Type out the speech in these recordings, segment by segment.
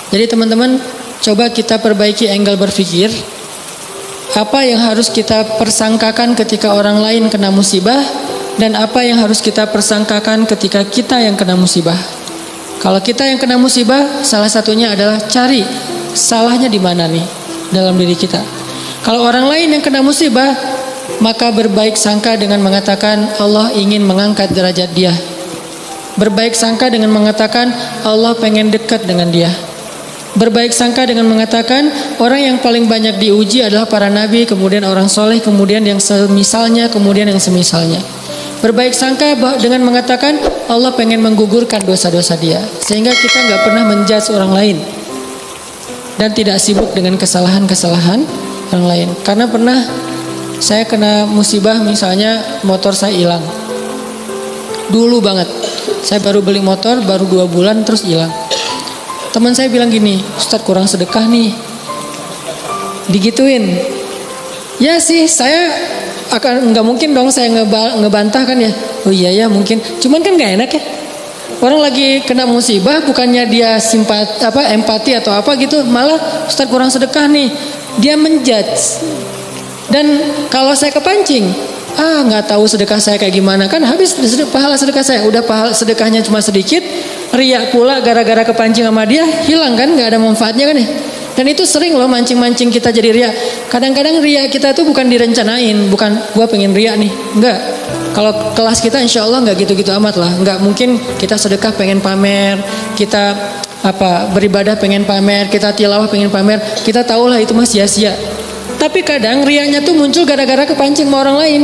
Jadi teman-teman, coba kita perbaiki angle berpikir. Apa yang harus kita persangkakan ketika orang lain kena musibah, dan apa yang harus kita persangkakan ketika kita yang kena musibah. Kalau kita yang kena musibah, salah satunya adalah cari salahnya di mana nih dalam diri kita. Kalau orang lain yang kena musibah, maka berbaik sangka dengan mengatakan Allah ingin mengangkat derajat dia. Berbaik sangka dengan mengatakan Allah pengen dekat dengan dia. Berbaik sangka dengan mengatakan orang yang paling banyak diuji adalah para nabi, kemudian orang soleh, kemudian yang semisalnya, kemudian yang semisalnya. Berbaik sangka dengan mengatakan Allah pengen menggugurkan dosa-dosa dia, sehingga kita nggak pernah menjudge orang lain dan tidak sibuk dengan kesalahan-kesalahan orang lain. Karena pernah saya kena musibah, misalnya motor saya hilang. Dulu banget, saya baru beli motor, baru 2 bulan terus hilang. Teman saya bilang gini, Ustadz kurang sedekah nih. Digituin. Ya sih, saya akan nggak mungkin dong saya ngebantah kan ya. Oh iya ya mungkin. Cuman kan nggak enak ya. Orang lagi kena musibah, bukannya dia empati atau apa gitu, malah Ustadz kurang sedekah nih. Dia menjudge. Dan kalau saya kepancing, nggak tahu sedekah saya kayak gimana, kan habis pahala sedekah saya. Udah pahala sedekahnya cuma sedikit, riak pula gara-gara kepancing sama dia, hilang kan, nggak ada manfaatnya kan ya. Dan itu sering loh mancing-mancing kita jadi riak. Kadang-kadang riak kita tuh bukan direncanain, bukan gua pengen riak nih, enggak. Kalau kelas kita insya Allah nggak gitu-gitu amat lah, nggak mungkin kita sedekah pengen pamer, kita beribadah pengen pamer, kita tilawah pengen pamer, kita tahu lah itu mah sia-sia. Tapi kadang riaknya tuh muncul gara-gara kepancing sama orang lain.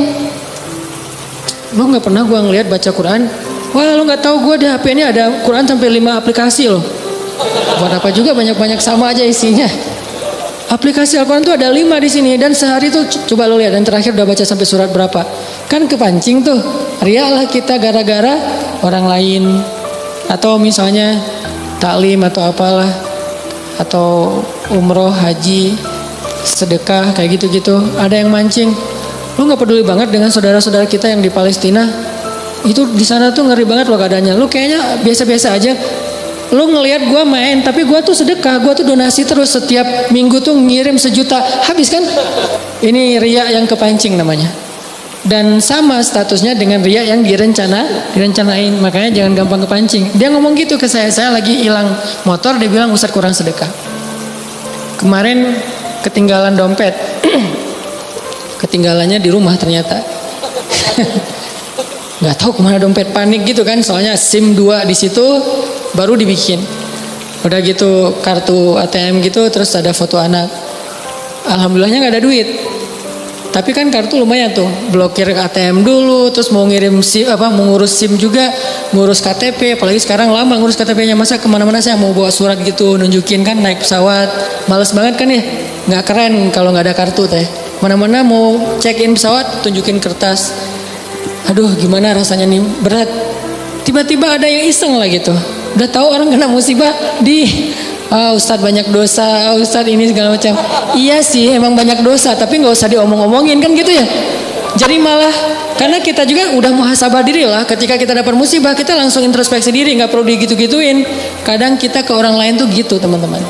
Lo nggak pernah gue ngeliat baca Quran? Wah, lo nggak tahu gue di HP ini ada Quran sampai 5 aplikasi loh. Buat apa juga banyak-banyak, sama aja isinya. Aplikasi Al-Quran tuh ada 5 di sini, dan sehari tuh coba lo lihat, dan terakhir udah baca sampai surat berapa? Kan kepancing tuh. Riak lah kita gara-gara orang lain, atau misalnya taklim atau apalah, atau umroh, haji, sedekah kayak gitu-gitu. Ada yang mancing. Lu nggak peduli banget dengan saudara-saudara kita yang di Palestina. Itu di sana tuh ngeri banget loh keadaannya. Lu kayaknya biasa-biasa aja. Lu ngelihat gua main, tapi gua tuh sedekah, gua tuh donasi terus setiap minggu tuh ngirim 1 juta. Habis kan? Ini riya yang kepancing namanya. Dan sama statusnya dengan riya yang direncanain. Makanya jangan gampang kepancing. Dia ngomong gitu ke saya lagi hilang motor, dia bilang Ustadz kurang sedekah. Kemarin ketinggalan dompet. Ketinggalannya di rumah ternyata. Nggak tahu kemana dompet, panik gitu kan, soalnya SIM 2 di situ baru dibikin. Udah gitu kartu ATM gitu, terus ada foto anak. Alhamdulillahnya nggak ada duit. Tapi kan kartu lumayan tuh, blokir ATM dulu, terus mau ngirim SIM, mau ngurus SIM juga, ngurus KTP, apalagi sekarang lama ngurus KTP-nya, masa kemana-mana saya mau bawa surat gitu, nunjukin kan naik pesawat, males banget kan ya, nggak keren kalau nggak ada kartu teh. Mana-mana mau check-in pesawat, tunjukin kertas. Aduh gimana rasanya nih, berat. Tiba-tiba ada yang iseng lah gitu, udah tahu orang kena musibah Ustadz banyak dosa, Ustadz ini segala macam. Iya sih emang banyak dosa, tapi nggak usah diomong-omongin kan gitu ya. Jadi malah karena kita juga udah muhasabah diri lah, ketika kita dapat musibah kita langsung introspeksi diri, nggak perlu digitu-gituin. Kadang kita ke orang lain tuh gitu teman-teman.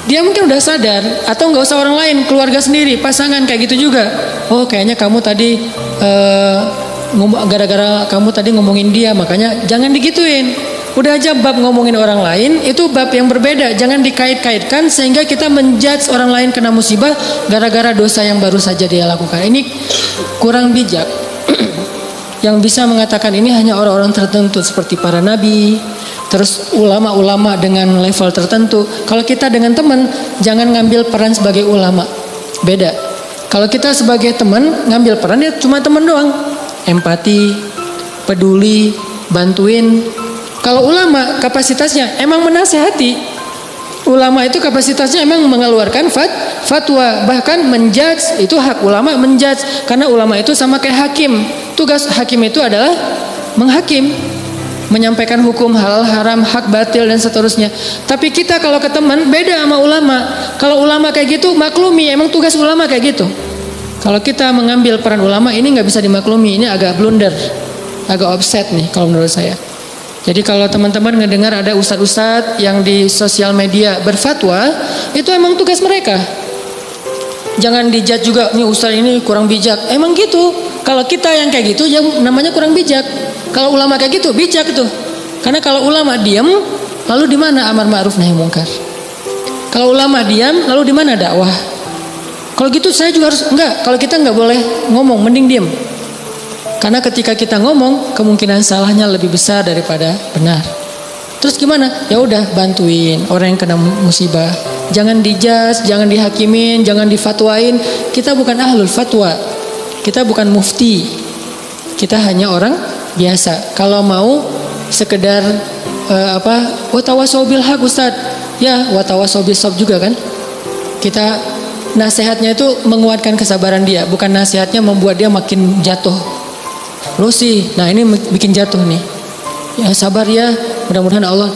Dia mungkin udah sadar, atau nggak usah orang lain, keluarga sendiri, pasangan kayak gitu juga. Oh kayaknya kamu tadi gara-gara kamu tadi ngomongin dia, makanya jangan digituin. Udah aja bab ngomongin orang lain itu bab yang berbeda, jangan dikait-kaitkan sehingga kita menjudge orang lain kena musibah gara-gara dosa yang baru saja dia lakukan. Ini kurang bijak. Yang bisa mengatakan ini hanya orang-orang tertentu seperti para nabi, terus ulama-ulama dengan level tertentu. Kalau kita dengan teman, jangan ngambil peran sebagai ulama, beda. Kalau kita sebagai teman ngambil peran ya cuma teman doang, empati, peduli, bantuin. Kalau ulama kapasitasnya emang menasehati. Ulama itu kapasitasnya emang mengeluarkan fatwa, bahkan menjudge, itu hak ulama menjudge, karena ulama itu sama kayak hakim. Tugas hakim itu adalah menghakim, menyampaikan hukum halal haram, hak batil dan seterusnya. Tapi kita kalau ke teman beda sama ulama. Kalau ulama kayak gitu maklumi, emang tugas ulama kayak gitu. Kalau kita mengambil peran ulama ini nggak bisa dimaklumi, ini agak blunder, agak offset nih kalau menurut saya. Jadi kalau teman-teman ngedengar ada ustadz-ustadz yang di sosial media berfatwa, itu emang tugas mereka. Jangan dijudge juga, nih ustadz ini kurang bijak. Emang gitu. Kalau kita yang kayak gitu, yang namanya kurang bijak. Kalau ulama kayak gitu, bijak itu. Karena kalau ulama diam, lalu di mana amar ma'ruf nahi munkar? Kalau ulama diam, lalu di mana dakwah? Kalau gitu saya juga harus enggak. Kalau kita enggak boleh ngomong, mending diam. Karena ketika kita ngomong, kemungkinan salahnya lebih besar daripada benar. Terus gimana? Ya udah, bantuin orang yang kena musibah. Jangan dijudge, jangan dihakimin, jangan difatwain. Kita bukan ahlul fatwa. Kita bukan mufti. Kita hanya orang biasa. Kalau mau sekedar watawasau bil haq Ustaz. Ya, watawasau bis sabr juga kan. Kita nasihatnya itu menguatkan kesabaran dia, bukan nasihatnya membuat dia makin jatuh. Lo sih, nah ini bikin jatuh nih. Ya sabar ya, mudah-mudahan Allah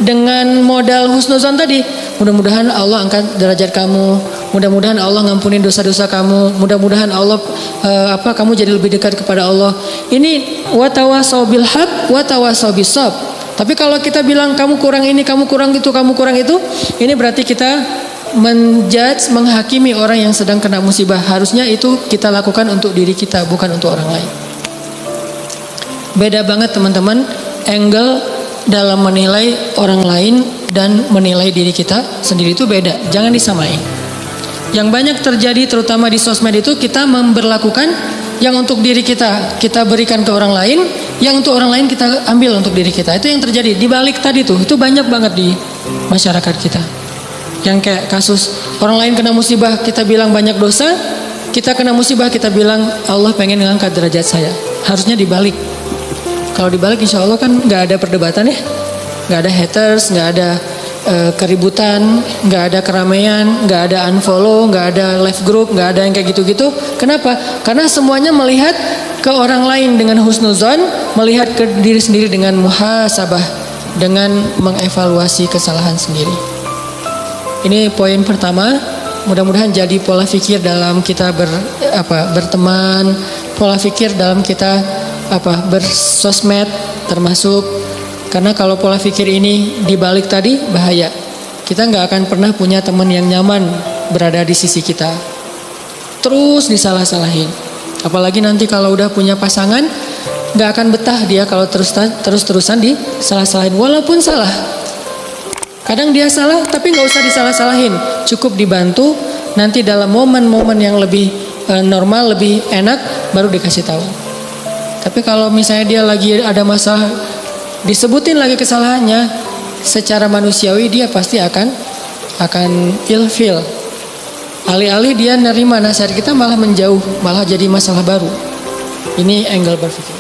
dengan modal husnuzon tadi, mudah-mudahan Allah angkat derajat kamu, mudah-mudahan Allah ngampunin dosa-dosa kamu, mudah-mudahan Allah kamu jadi lebih dekat kepada Allah. Ini watawasau bil haq, watawasau bis sabr. Tapi kalau kita bilang kamu kurang ini, kamu kurang itu, kamu kurang itu, ini berarti kita menjudge, menghakimi orang yang sedang kena musibah. Harusnya itu kita lakukan untuk diri kita, bukan untuk orang lain. Beda banget teman-teman angle dalam menilai orang lain dan menilai diri kita sendiri, itu beda. Jangan disamain. Yang banyak terjadi terutama di sosmed itu, kita memberlakukan yang untuk diri kita berikan ke orang lain, yang untuk orang lain kita ambil untuk diri kita. Itu yang terjadi di balik tadi tuh. Itu banyak banget di masyarakat kita. Yang kayak kasus orang lain kena musibah, kita bilang banyak dosa. Kita kena musibah, kita bilang Allah pengen ngangkat derajat saya. Harusnya dibalik. Kalau dibalik insya Allah kan gak ada perdebatan ya. Gak ada haters, gak ada keributan, gak ada keramaian, gak ada unfollow, gak ada left group, gak ada yang kayak gitu-gitu. Kenapa? Karena semuanya melihat ke orang lain dengan husnuzon, melihat ke diri sendiri dengan muhasabah, dengan mengevaluasi kesalahan sendiri. Ini poin pertama. Mudah-mudahan jadi pola pikir dalam kita berteman, pola pikir dalam kita bersosmed termasuk. Karena kalau pola pikir ini dibalik tadi, bahaya. Kita nggak akan pernah punya teman yang nyaman berada di sisi kita. Terus disalah-salahin. Apalagi nanti kalau udah punya pasangan, nggak akan betah dia kalau terus-terusan disalah-salahin. Walaupun salah. Kadang dia salah, tapi nggak usah disalah-salahin. Cukup dibantu. Nanti dalam momen-momen yang lebih normal, lebih enak, baru dikasih tahu. Tapi kalau misalnya dia lagi ada masalah, disebutin lagi kesalahannya, secara manusiawi dia pasti akan ilfil. Alih-alih dia nerima nasihat kita, malah menjauh, malah jadi masalah baru. Ini angle berpikir.